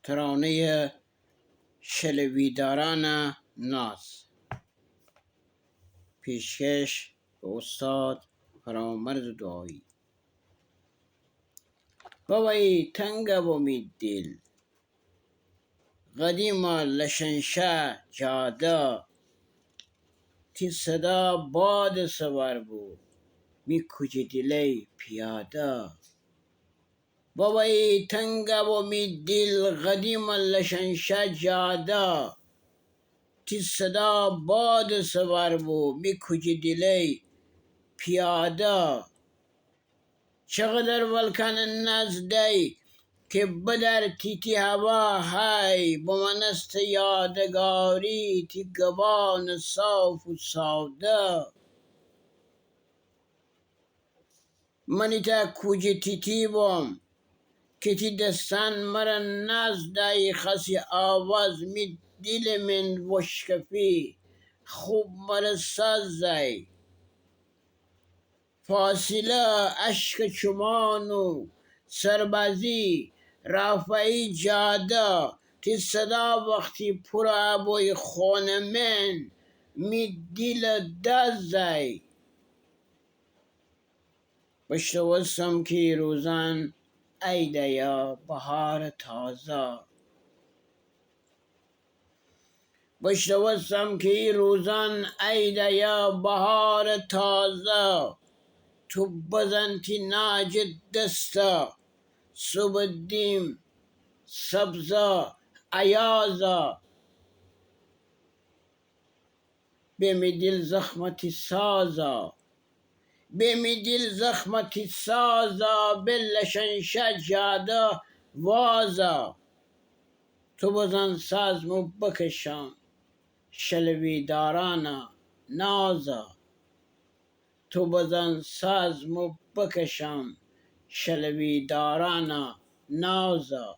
ترانه شلویداران ناز. پیشکش به استاد فرامرز دعایی. بابایی تنگه بومید دل، قدیما لشنشه جاده، تی صدا باد سوار بود می کجی دلی پیاده. بابایی تنگه بومید دل، قدیما لشنشه جاده، تی صدا باد سوار بود می کجی دلی پیاده. چقدر ولکن نزدی که بدر تیتی هوا، های با من است یادگاری تی گبان صاف و ساده. منی تا کوچه تیتی بوم که تی دستان مرا نزدی، خسی آواز می دل من وشکفی خوب مرا سازی. فاصله عشق چمان و سربازی رافعی جاده، تی صدا وقتی پر آبوی خون من می دل دزی. بشنوستم که روزان ایده یا بهار تازه، بشنوستم که روزان ایده یا بهار تازه. تو بزن تی ناج دسته صبح دیم سبزه ایازه، بمی دل زخمتی سازه، بمی دل زخمتی سازه، بلشنشه جاده وازه. تو بزن سازمو بکشم شلویداران نازه، تو بزن سازمو بکشم شلویداران نازه.